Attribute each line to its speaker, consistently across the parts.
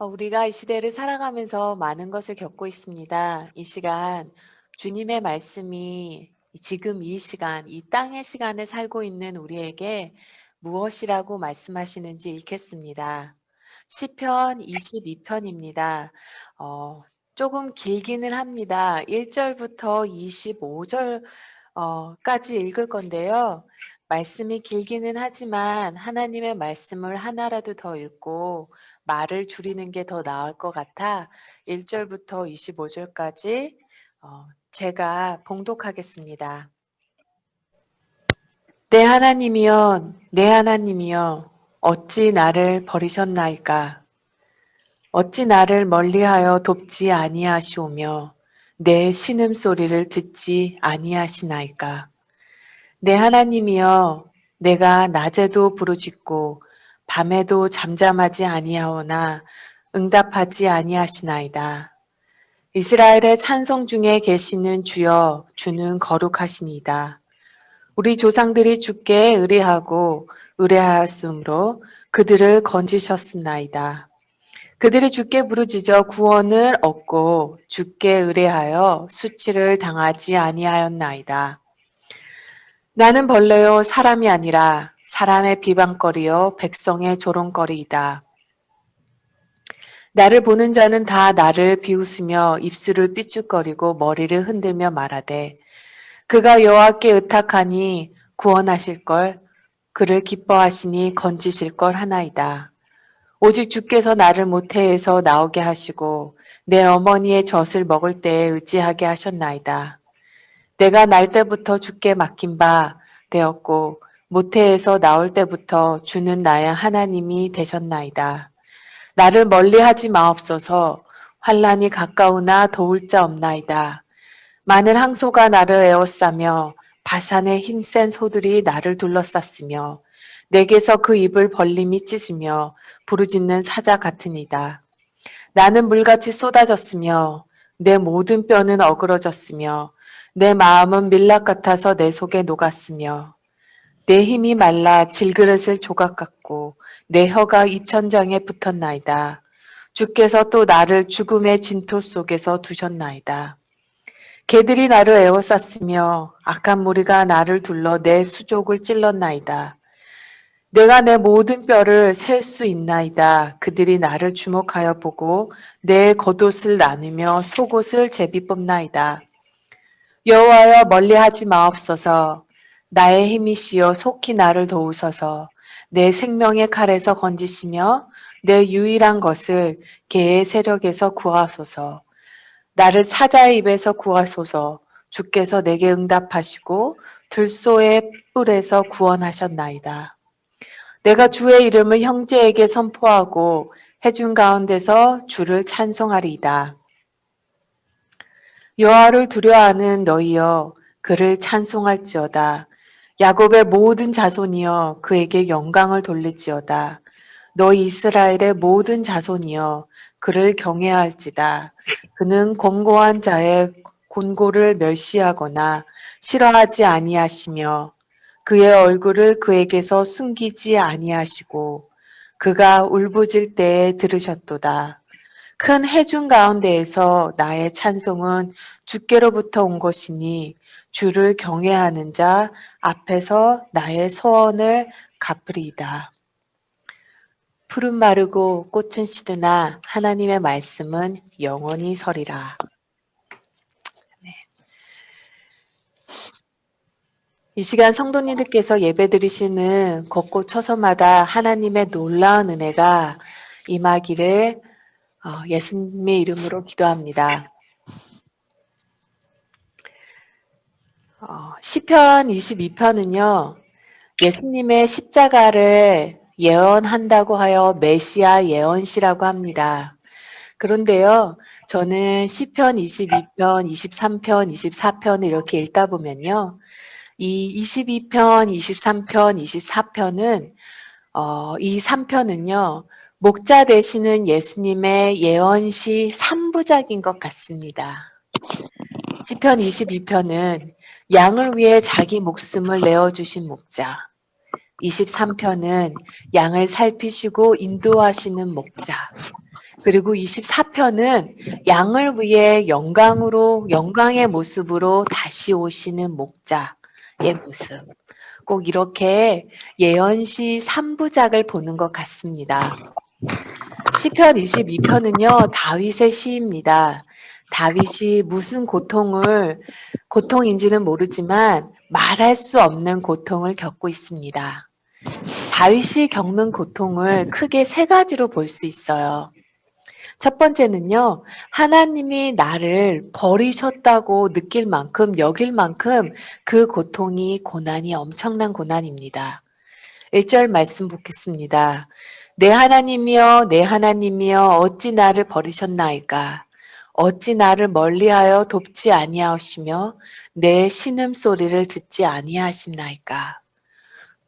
Speaker 1: 우리가 이 시대를 살아가면서 많은 것을 겪고 있습니다. 이 시간, 주님의 말씀이 지금 이 시간, 이 땅의 시간을 살고 있는 우리에게 무엇이라고 말씀하시는지 읽겠습니다. 시편 22편입니다. 조금 길기는 합니다. 1절부터 25절 까지 읽을 건데요. 말씀이 길기는 하지만 하나님의 말씀을 하나라도 더 읽고 말을 줄이는 게 더 나을 것 같아 1절부터 25절까지 제가 봉독하겠습니다. 내 하나님이여, 어찌 나를 버리셨나이까? 어찌 나를 멀리하여 돕지 아니하시오며 내 신음소리를 듣지 아니하시나이까? 내 하나님이여, 내가 낮에도 부르짖고 밤에도 잠잠하지 아니하오나 응답하지 아니하시나이다. 이스라엘의 찬송 중에 계시는 주여, 주는 거룩하시니이다. 우리 조상들이 주께 의뢰하고 의뢰하였으므로 그들을 건지셨습나이다. 그들이 주께 부르짖어 구원을 얻고 주께 의뢰하여 수치를 당하지 아니하였나이다. 나는 벌레요 사람이 아니라 사람의 비방거리요 백성의 조롱거리이다. 나를 보는 자는 다 나를 비웃으며 입술을 삐죽거리고 머리를 흔들며 말하되 그가 여호와께 의탁하니 구원하실 걸 그를 기뻐하시니 건지실 걸 하나이다. 오직 주께서 나를 모태에서 나오게 하시고 내 어머니의 젖을 먹을 때에 의지하게 하셨나이다. 내가 날 때부터 주께 맡긴 바 되었고 모태에서 나올 때부터 주는 나의 하나님이 되셨나이다. 나를 멀리하지 마옵소서. 환난이 가까우나 도울 자 없나이다. 많은 항소가 나를 에워싸며 바산의 힘센 소들이 나를 둘러쌌으며 내게서 그 입을 벌림이 찢으며 부르짖는 사자 같으니이다. 나는 물같이 쏟아졌으며 내 모든 뼈는 어그러졌으며 내 마음은 밀랍 같아서 내 속에 녹았으며 내 힘이 말라 질그릇을 조각 같고 내 혀가 입천장에 붙었나이다. 주께서 또 나를 죽음의 진토 속에서 두셨나이다. 개들이 나를 에워쌌으며 악한 무리가 나를 둘러 내 수족을 찔렀나이다. 내가 내 모든 뼈를 셀 수 있나이다. 그들이 나를 주목하여 보고 내 겉옷을 나누며 속옷을 제비 뽑나이다. 여호와여 멀리하지 마옵소서. 나의 힘이시여 속히 나를 도우소서. 내 생명의 칼에서 건지시며 내 유일한 것을 개의 세력에서 구하소서. 나를 사자의 입에서 구하소서. 주께서 내게 응답하시고 들소의 뿔에서 구원하셨나이다. 내가 주의 이름을 형제에게 선포하고 해중 가운데서 주를 찬송하리이다. 여호와를 두려워하는 너희여 그를 찬송할지어다. 야곱의 모든 자손이여 그에게 영광을 돌릴지어다. 너희 이스라엘의 모든 자손이여 그를 경외할지다. 그는 권고한 자의 곤고를 멸시하거나 싫어하지 아니하시며 그의 얼굴을 그에게서 숨기지 아니하시고 그가 울부짖을 때에 들으셨도다. 큰 해중 가운데에서 나의 찬송은 주께로부터 온 것이니 주를 경외하는 자 앞에서 나의 소원을 갚으리이다. 푸른 마르고 꽃은 시드나 하나님의 말씀은 영원히 서리라. 네. 이 시간 성도님들께서 예배 드리시는 곳곳 처소마다 하나님의 놀라운 은혜가 임하기를 예수님의 이름으로 기도합니다. 시편 22편은요. 예수님의 십자가를 예언한다고 하여 메시아 예언시라고 합니다. 그런데요. 저는 시편 22편, 23편, 24편을 이렇게 읽다 보면요. 이 22편, 23편, 24편은 이 3편은요. 목자 되시는 예수님의 예언시 3부작인 것 같습니다. 시편 22편은 양을 위해 자기 목숨을 내어주신 목자. 23편은 양을 살피시고 인도하시는 목자. 그리고 24편은 양을 위해 영광의 모습으로 다시 오시는 목자의 모습. 꼭 이렇게 예언시 3부작을 보는 것 같습니다. 시편 22편은요, 다윗의 시입니다. 다윗이 무슨 고통인지는 모르지만 말할 수 없는 고통을 겪고 있습니다. 다윗이 겪는 고통을 크게 세 가지로 볼 수 있어요. 첫 번째는요, 하나님이 나를 버리셨다고 느낄 만큼, 여길 만큼 그 고난이 엄청난 고난입니다. 1절 말씀 보겠습니다. 내 하나님이여, 내 하나님이여, 어찌 나를 버리셨나이까? 어찌 나를 멀리하여 돕지 아니하시며 내 신음소리를 듣지 아니하시나이까?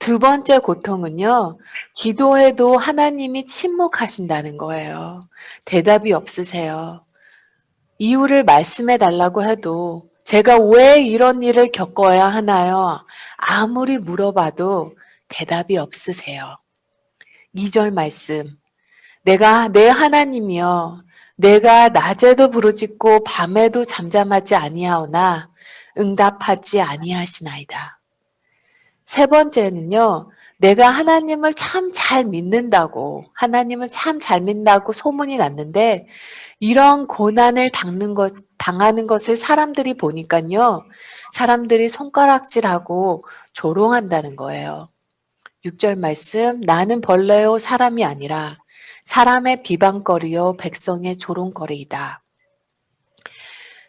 Speaker 1: 두 번째 고통은요, 기도해도 하나님이 침묵하신다는 거예요. 대답이 없으세요. 이유를 말씀해 달라고 해도 제가 왜 이런 일을 겪어야 하나요? 아무리 물어봐도 대답이 없으세요. 2절 말씀. 내가 내 하나님이여, 내가 낮에도 부르짖고 밤에도 잠잠하지 아니하오나 응답하지 아니하시나이다. 세 번째는요, 내가 하나님을 참 잘 믿는다고, 하나님을 참 잘 믿는다고 소문이 났는데, 이런 고난을 당하는 것을 사람들이 보니까요, 사람들이 손가락질하고 조롱한다는 거예요. 6절 말씀, 나는 벌레요 사람이 아니라 사람의 비방거리요 백성의 조롱거리이다.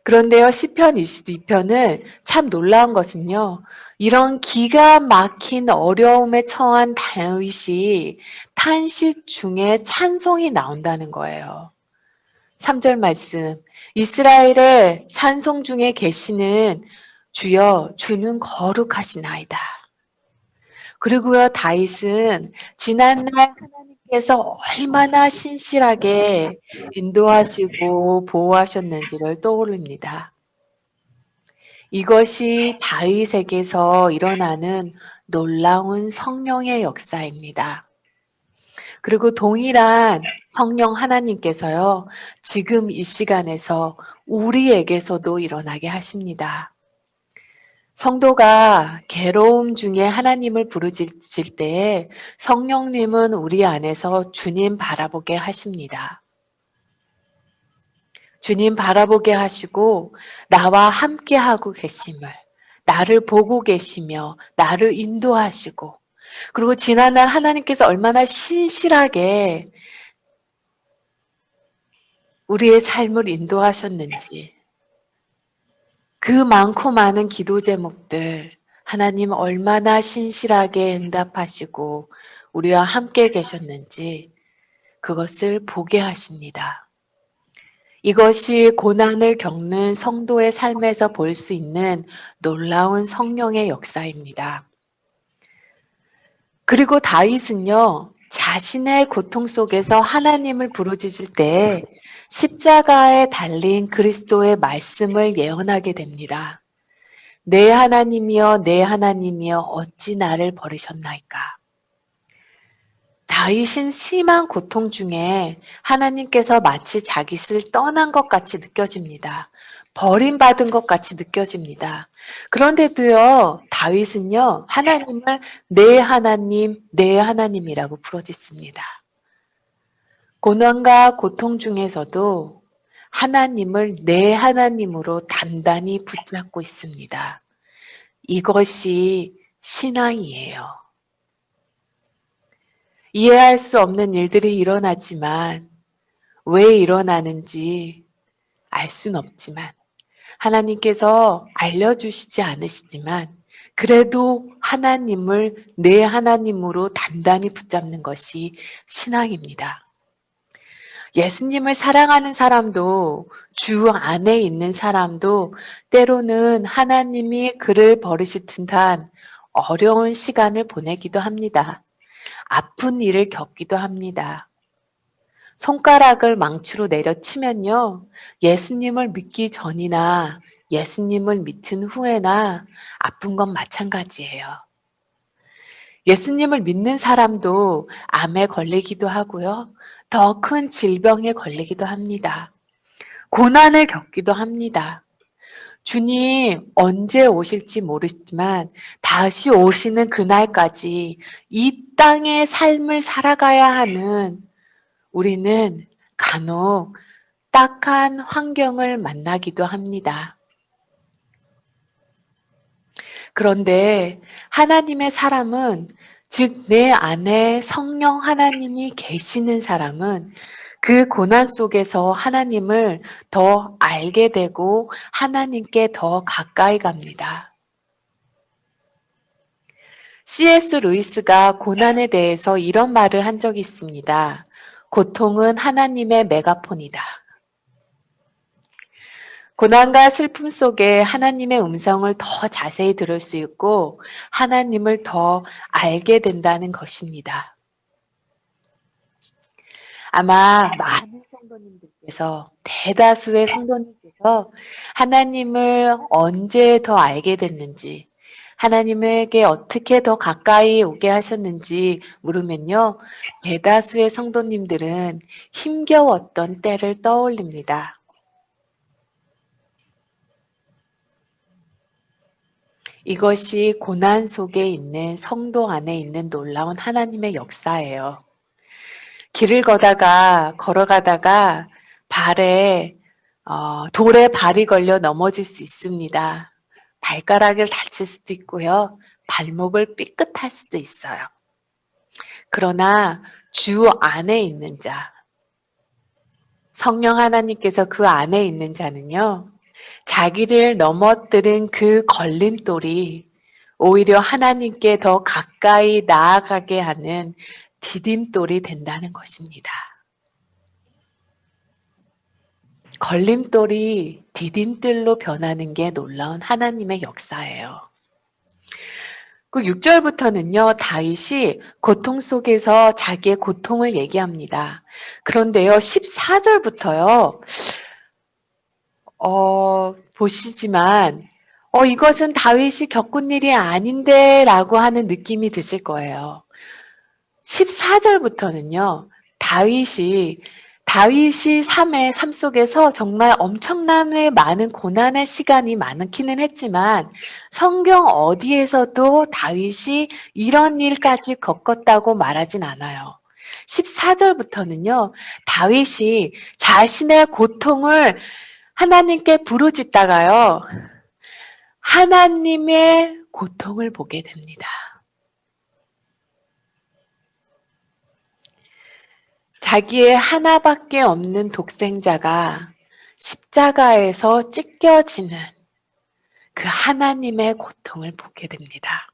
Speaker 1: 그런데요, 시편 22편은 참 놀라운 것은요, 이런 기가 막힌 어려움에 처한 다윗이 탄식 중에 찬송이 나온다는 거예요. 3절 말씀, 이스라엘의 찬송 중에 계시는 주여, 주는 거룩하시나이다. 그리고요, 다윗은 지난날 하나님께서 얼마나 신실하게 인도하시고 보호하셨는지를 떠올립니다. 이것이 다윗에게서 일어나는 놀라운 성령의 역사입니다. 그리고 동일한 성령 하나님께서요, 지금 이 시간에서 우리에게서도 일어나게 하십니다. 성도가 괴로움 중에 하나님을 부르짖을 때에 성령님은 우리 안에서 주님 바라보게 하십니다. 주님 바라보게 하시고 나와 함께 하고 계심을, 나를 보고 계시며 나를 인도하시고, 그리고 지난날 하나님께서 얼마나 신실하게 우리의 삶을 인도하셨는지, 그 많고 많은 기도 제목들, 하나님 얼마나 신실하게 응답하시고 우리와 함께 계셨는지 그것을 보게 하십니다. 이것이 고난을 겪는 성도의 삶에서 볼 수 있는 놀라운 성령의 역사입니다. 그리고 다윗은요, 자신의 고통 속에서 하나님을 부르짖을 때 십자가에 달린 그리스도의 말씀을 예언하게 됩니다. 내 하나님이여, 내 하나님이여, 어찌 나를 버리셨나이까? 다윗은 심한 고통 중에 하나님께서 마치 자기 뜻을 떠난 것 같이 느껴집니다. 버림받은 것 같이 느껴집니다. 그런데도요, 다윗은요, 하나님을 내 하나님이라고 부르짖습니다. 고난과 고통 중에서도 하나님을 내 하나님으로 단단히 붙잡고 있습니다. 이것이 신앙이에요. 이해할 수 없는 일들이 일어나지만 왜 일어나는지 알 수는 없지만 하나님께서 알려주시지 않으시지만 그래도 하나님을 내 하나님으로 단단히 붙잡는 것이 신앙입니다. 예수님을 사랑하는 사람도 주 안에 있는 사람도 때로는 하나님이 그를 버리실 듯한 어려운 시간을 보내기도 합니다. 아픈 일을 겪기도 합니다. 손가락을 망치로 내려치면요, 예수님을 믿기 전이나 예수님을 믿은 후에나 아픈 건 마찬가지예요. 예수님을 믿는 사람도 암에 걸리기도 하고요. 더 큰 질병에 걸리기도 합니다. 고난을 겪기도 합니다. 주님 언제 오실지 모르지만 다시 오시는 그날까지 이 땅의 삶을 살아가야 하는 우리는 간혹 딱한 환경을 만나기도 합니다. 그런데 하나님의 사람은, 즉 내 안에 성령 하나님이 계시는 사람은 그 고난 속에서 하나님을 더 알게 되고 하나님께 더 가까이 갑니다. C.S. 루이스가 고난에 대해서 이런 말을 한 적이 있습니다. 고통은 하나님의 메가폰이다. 고난과 슬픔 속에 하나님의 음성을 더 자세히 들을 수 있고 하나님을 더 알게 된다는 것입니다. 아마 많은 성도님들께서, 대다수의 성도님께서 하나님을 언제 더 알게 됐는지, 하나님에게 어떻게 더 가까이 오게 하셨는지 물으면요, 대다수의 성도님들은 힘겨웠던 때를 떠올립니다. 이것이 고난 속에 있는 성도 안에 있는 놀라운 하나님의 역사예요. 길을 걸어가다가 발에 돌에 발이 걸려 넘어질 수 있습니다. 발가락을 다칠 수도 있고요. 발목을 삐끗할 수도 있어요. 그러나 주 안에 있는 자, 성령 하나님께서 그 안에 있는 자는요, 자기를 넘어뜨린 그 걸림돌이 오히려 하나님께 더 가까이 나아가게 하는 디딤돌이 된다는 것입니다. 걸림돌이 디딤돌로 변하는 게 놀라운 하나님의 역사예요. 그 6절부터는요, 다윗이 고통 속에서 자기의 고통을 얘기합니다. 그런데요, 14절부터요, 보시지만, 이것은 다윗이 겪은 일이 아닌데 라고 하는 느낌이 드실 거예요. 14절부터는요, 다윗이 삶 속에서 정말 엄청나게 많은 고난의 시간이 많기는 했지만 성경 어디에서도 다윗이 이런 일까지 겪었다고 말하진 않아요. 14절부터는요, 다윗이 자신의 고통을 하나님께 부르짖다가요, 하나님의 고통을 보게 됩니다. 자기의 하나밖에 없는 독생자가 십자가에서 찢겨지는 그 하나님의 고통을 보게 됩니다.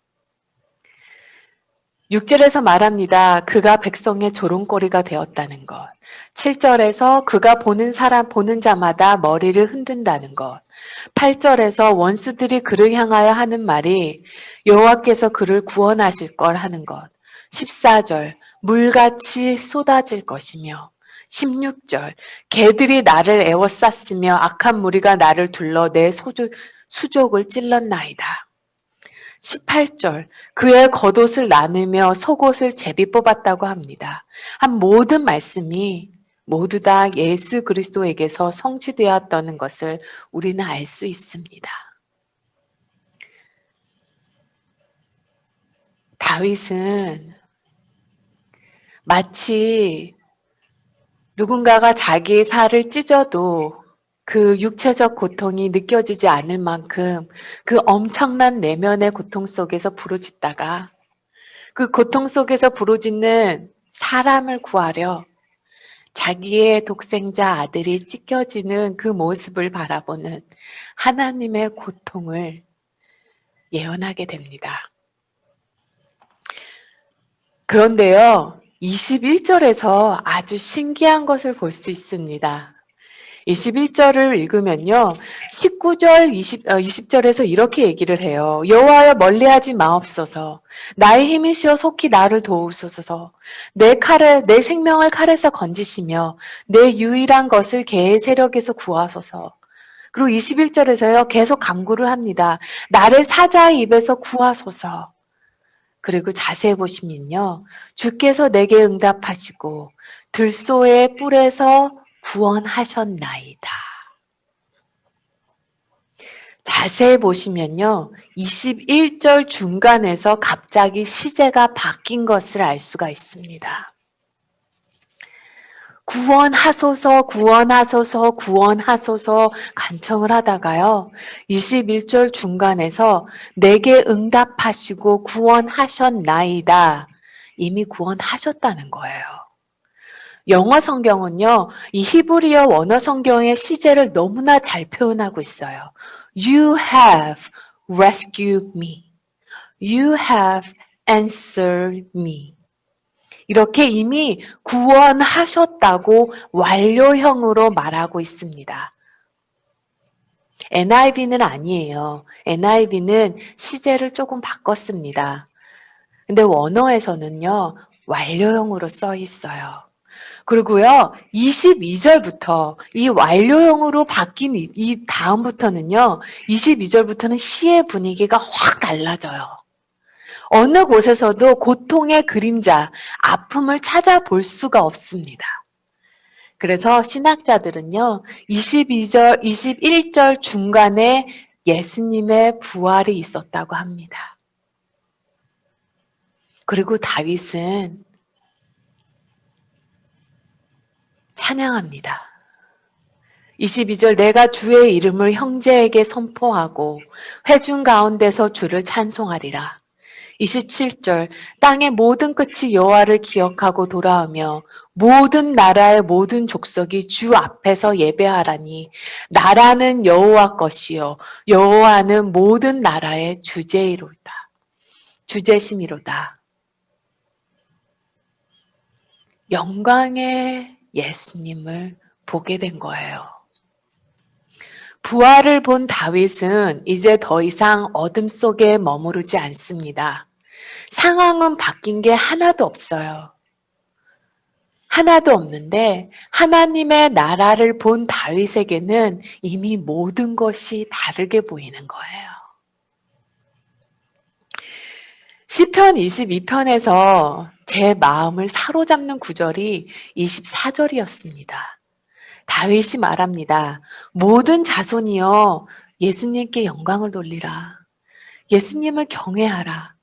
Speaker 1: 6절에서 말합니다. 그가 백성의 조롱거리가 되었다는 것. 7절에서 그가 보는 자마다 머리를 흔든다는 것. 8절에서 원수들이 그를 향하여 하는 말이 여호와께서 그를 구원하실 걸 하는 것. 14절, 물같이 쏟아질 것이며, 16절, 개들이 나를 에워쌌으며 악한 무리가 나를 둘러 내 수족을 찔렀나이다. 18절, 그의 겉옷을 나누며 속옷을 제비 뽑았다고 합니다. 한 모든 말씀이 모두 다 예수 그리스도에게서 성취되었다는 것을 우리는 알 수 있습니다. 다윗은 마치 누군가가 자기의 살을 찢어도 그 육체적 고통이 느껴지지 않을 만큼 그 엄청난 내면의 고통 속에서 부르짖다가 그 고통 속에서 부르짖는 사람을 구하려 자기의 독생자 아들이 찢겨지는 그 모습을 바라보는 하나님의 고통을 예언하게 됩니다. 그런데요, 21절에서 아주 신기한 것을 볼 수 있습니다. 21절을 읽으면요, 19절, 20절에서 이렇게 얘기를 해요. 여호와여 멀리하지 마옵소서. 나의 힘이시여 속히 나를 도우소서. 내 생명을 칼에서 건지시며 내 유일한 것을 개의 세력에서 구하소서. 그리고 21절에서요, 계속 간구를 합니다. 나를 사자의 입에서 구하소서. 그리고 자세히 보시면요. 주께서 내게 응답하시고 들소의 뿔에서 구원하셨나이다. 자세히 보시면요. 21절 중간에서 갑자기 시제가 바뀐 것을 알 수가 있습니다. 구원하소서, 구원하소서, 구원하소서 간청을 하다가요. 21절 중간에서 내게 응답하시고 구원하셨나이다. 이미 구원하셨다는 거예요. 영어 성경은요, 이 히브리어 원어 성경의 시제를 너무나 잘 표현하고 있어요. You have rescued me. You have answered me. 이렇게 이미 구원하셨다고 완료형으로 말하고 있습니다. NIV는 아니에요. NIV는 시제를 조금 바꿨습니다. 근데 원어에서는요, 완료형으로 써 있어요. 그리고요, 22절부터 이 완료형으로 바뀐 이 다음부터는요, 22절부터는 시의 분위기가 확 달라져요. 어느 곳에서도 고통의 그림자, 아픔을 찾아볼 수가 없습니다. 그래서 신학자들은요, 22절, 21절 중간에 예수님의 부활이 있었다고 합니다. 그리고 다윗은 찬양합니다. 22절 내가 주의 이름을 형제에게 선포하고 회중 가운데서 주를 찬송하리라. 27절 땅의 모든 끝이 여호와를 기억하고 돌아오며 모든 나라의 모든 족속이 주 앞에서 예배하라니 나라는 여호와 것이요 여호와는 모든 나라의 주제이로다. 주제심이로다. 영광의 예수님을 보게 된 거예요. 부활을 본 다윗은 이제 더 이상 어둠 속에 머무르지 않습니다. 상황은 바뀐 게 하나도 없어요. 하나도 없는데 하나님의 나라를 본 다윗에게는 이미 모든 것이 다르게 보이는 거예요. 시편 22편에서 제 마음을 사로잡는 구절이 24절이었습니다. 다윗이 말합니다. 모든 자손이여 예수님께 영광을 돌리라. 예수님을 경외하라.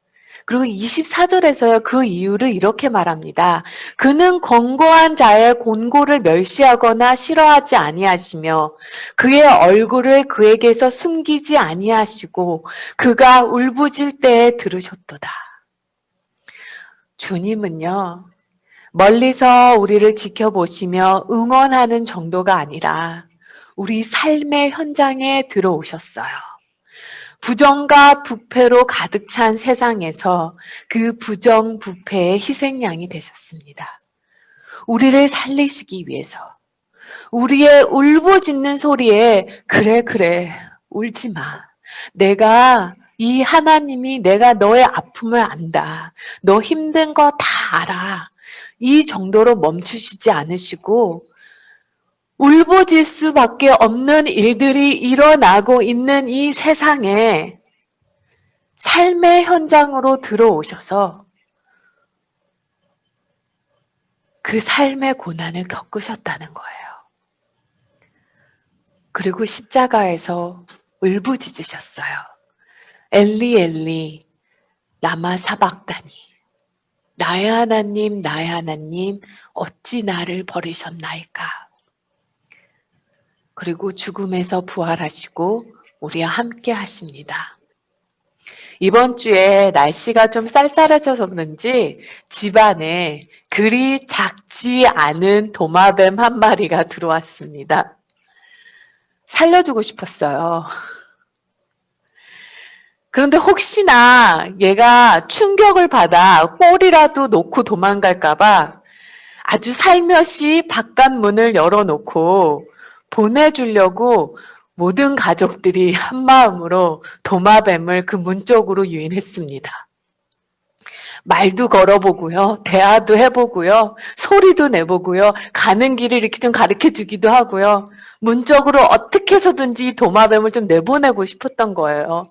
Speaker 1: 그리고 24절에서요, 그 이유를 이렇게 말합니다. 그는 권고한 자의 곤고를 멸시하거나 싫어하지 아니하시며 그의 얼굴을 그에게서 숨기지 아니하시고 그가 울부짖을 때에 들으셨도다. 주님은요, 멀리서 우리를 지켜보시며 응원하는 정도가 아니라 우리 삶의 현장에 들어오셨어요. 부정과 부패로 가득 찬 세상에서 그 부정부패의 희생양이 되셨습니다. 우리를 살리시기 위해서 우리의 울부짖는 소리에 그래 울지 마. 이 하나님이 내가 너의 아픔을 안다. 너 힘든 거 다 알아. 이 정도로 멈추시지 않으시고 울부짖을 수밖에 없는 일들이 일어나고 있는 이 세상에 삶의 현장으로 들어오셔서 그 삶의 고난을 겪으셨다는 거예요. 그리고 십자가에서 울부짖으셨어요. 엘리 엘리 라마 사박다니 나의 하나님 어찌 나를 버리셨나이까. 그리고 죽음에서 부활하시고 우리와 함께 하십니다. 이번 주에 날씨가 좀 쌀쌀해져서 그런지 집안에 그리 작지 않은 도마뱀 한 마리가 들어왔습니다. 살려주고 싶었어요. 그런데 혹시나 얘가 충격을 받아 꼬리라도 놓고 도망갈까봐 아주 살며시 바깥 문을 열어놓고 보내주려고 모든 가족들이 한마음으로 도마뱀을 그 문 쪽으로 유인했습니다. 말도 걸어보고요. 대화도 해보고요. 소리도 내보고요. 가는 길을 이렇게 좀 가르쳐주기도 하고요. 문 쪽으로 어떻게 해서든지 도마뱀을 좀 내보내고 싶었던 거예요.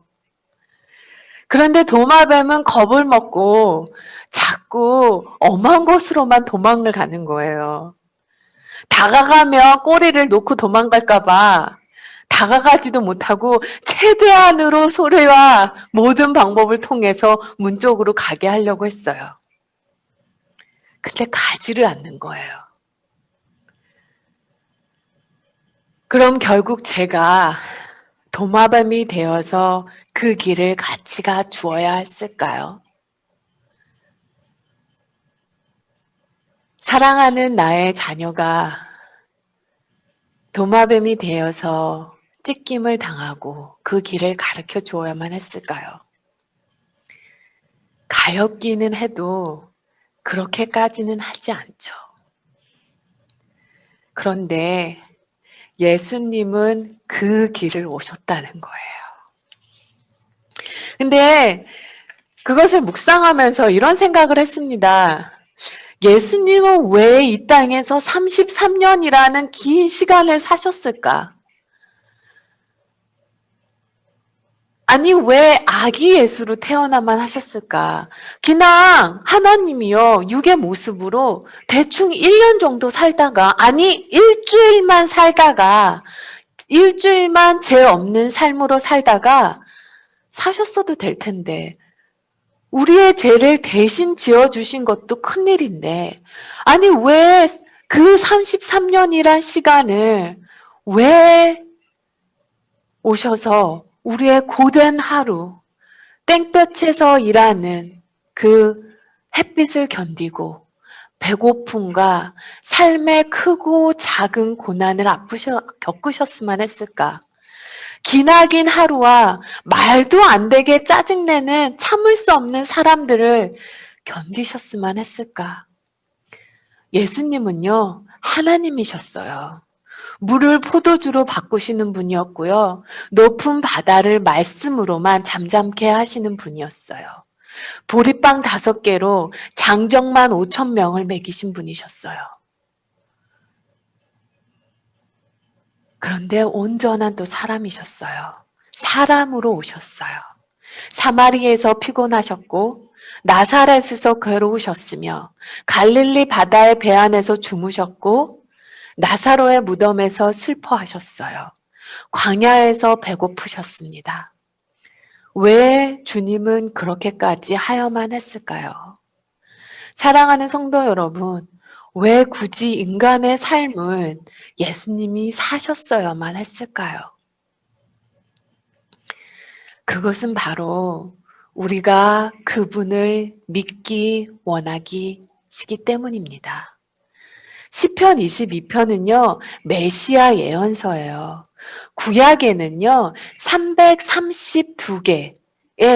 Speaker 1: 그런데 도마뱀은 겁을 먹고 자꾸 엄한 곳으로만 도망을 가는 거예요. 다가가면 꼬리를 놓고 도망갈까봐 다가가지도 못하고 최대한으로 소리와 모든 방법을 통해서 문 쪽으로 가게 하려고 했어요. 근데 가지를 않는 거예요. 그럼 결국 제가 도마뱀이 되어서 그 길을 같이 가 주어야 했을까요? 사랑하는 나의 자녀가 도마뱀이 되어서 찢김을 당하고 그 길을 가르쳐 주어야만 했을까요? 가엾기는 해도 그렇게까지는 하지 않죠. 그런데 예수님은 그 길을 오셨다는 거예요. 근데 그것을 묵상하면서 이런 생각을 했습니다. 예수님은 왜 이 땅에서 33년이라는 긴 시간을 사셨을까? 아니, 왜 아기 예수로 태어나만 하셨을까? 그냥 하나님이요, 육의 모습으로 대충 1년 정도 살다가, 아니, 일주일만 살다가, 일주일만 죄 없는 삶으로 살다가 사셨어도 될 텐데, 우리의 죄를 대신 지어주신 것도 큰일인데, 아니, 왜 그 33년이란 시간을 왜 오셔서 우리의 고된 하루, 땡볕에서 일하는 그 햇빛을 견디고 배고픔과 삶의 크고 작은 고난을 겪으셨으면 했을까? 기나긴 하루와 말도 안 되게 짜증내는 참을 수 없는 사람들을 견디셨으면 했을까? 예수님은요, 하나님이셨어요. 물을 포도주로 바꾸시는 분이었고요. 높은 바다를 말씀으로만 잠잠케 하시는 분이었어요. 보리빵 5개로 장정만 5천 명을 먹이신 분이셨어요. 그런데 온전한 또 사람이셨어요. 사람으로 오셨어요. 사마리에서 피곤하셨고 나사렛에서 괴로우셨으며 갈릴리 바다의 배 안에서 주무셨고 나사로의 무덤에서 슬퍼하셨어요. 광야에서 배고프셨습니다. 왜 주님은 그렇게까지 하여만 했을까요? 사랑하는 성도 여러분, 왜 굳이 인간의 삶을 예수님이 사셨어야만 했을까요? 그것은 바로 우리가 그분을 믿기 원하기시기 때문입니다. 시편 22편은요, 메시아 예언서예요. 구약에는요, 332개의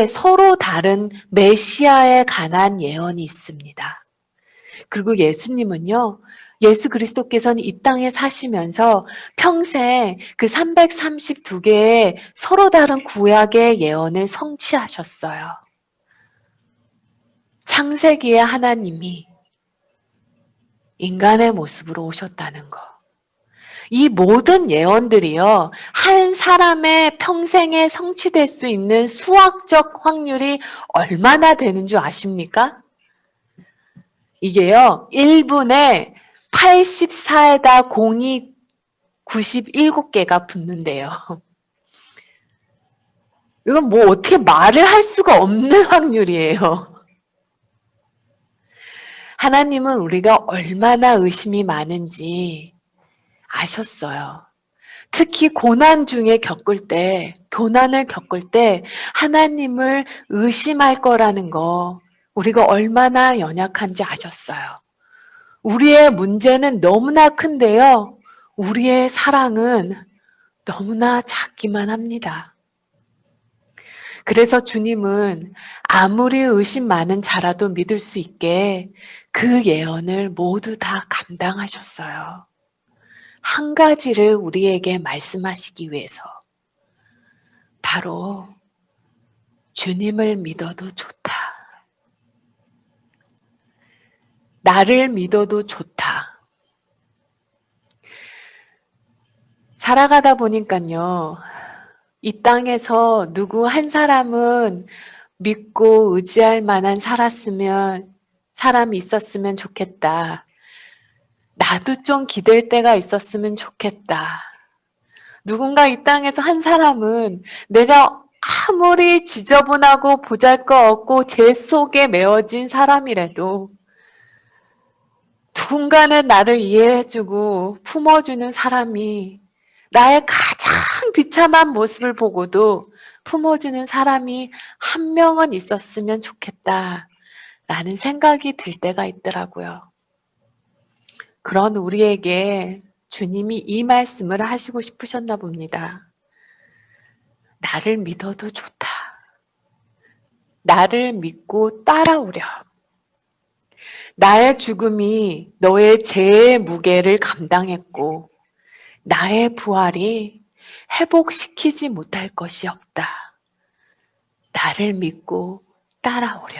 Speaker 1: 서로 다른 메시아에 관한 예언이 있습니다. 그리고 예수님은요, 예수 그리스도께서는 이 땅에 사시면서 평생 그 332개의 서로 다른 구약의 예언을 성취하셨어요. 창세기의 하나님이 인간의 모습으로 오셨다는 거. 이 모든 예언들이요, 한 사람의 평생에 성취될 수 있는 수학적 확률이 얼마나 되는 줄 아십니까? 이게요, 1분에 84에다 0이 97개가 붙는데요. 이건 뭐 어떻게 말을 할 수가 없는 확률이에요. 하나님은 우리가 얼마나 의심이 많은지 아셨어요. 특히 고난 중에 고난을 겪을 때 하나님을 의심할 거라는 거 우리가 얼마나 연약한지 아셨어요. 우리의 문제는 너무나 큰데요. 우리의 사랑은 너무나 작기만 합니다. 그래서 주님은 아무리 의심 많은 자라도 믿을 수 있게 그 예언을 모두 다 감당하셨어요. 한 가지를 우리에게 말씀하시기 위해서 바로 주님을 믿어도 좋다. 나를 믿어도 좋다. 살아가다 보니까요. 이 땅에서 누구 한 사람은 믿고 의지할 만한 사람이 있었으면 좋겠다. 나도 좀 기댈 때가 있었으면 좋겠다. 누군가 이 땅에서 한 사람은 내가 아무리 지저분하고 보잘것없고 죄 속에 메어진 사람이라도 누군가는 나를 이해해주고 품어주는 사람이 나의 가장 비참한 모습을 보고도 품어주는 사람이 한 명은 있었으면 좋겠다라는 생각이 들 때가 있더라고요. 그런 우리에게 주님이 이 말씀을 하시고 싶으셨나 봅니다. 나를 믿어도 좋다. 나를 믿고 따라오렴. 나의 죽음이 너의 죄의 무게를 감당했고 나의 부활이 회복시키지 못할 것이 없다. 나를 믿고 따라오렴.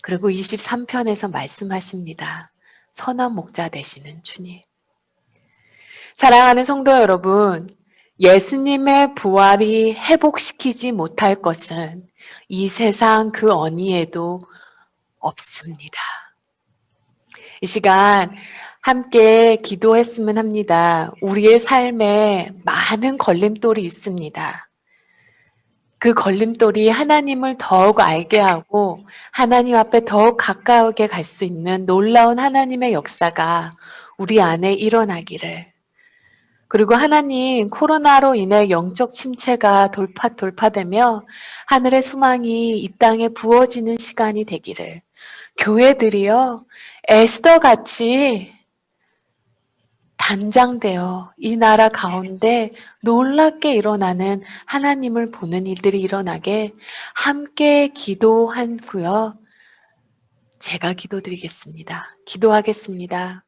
Speaker 1: 그리고 23편에서 말씀하십니다. 선한 목자 되시는 주님. 사랑하는 성도 여러분, 예수님의 부활이 회복시키지 못할 것은 이 세상 그 어디에도 없습니다. 이 시간 함께 기도했으면 합니다. 우리의 삶에 많은 걸림돌이 있습니다. 그 걸림돌이 하나님을 더욱 알게 하고 하나님 앞에 더욱 가까우게 갈 수 있는 놀라운 하나님의 역사가 우리 안에 일어나기를. 그리고 하나님 코로나로 인해 영적 침체가 돌파되며 하늘의 소망이 이 땅에 부어지는 시간이 되기를. 교회들이요, 에스더 같이 단장되어 이 나라 가운데 놀랍게 일어나는 하나님을 보는 일들이 일어나게 함께 기도한 후요. 제가 기도드리겠습니다. 기도하겠습니다.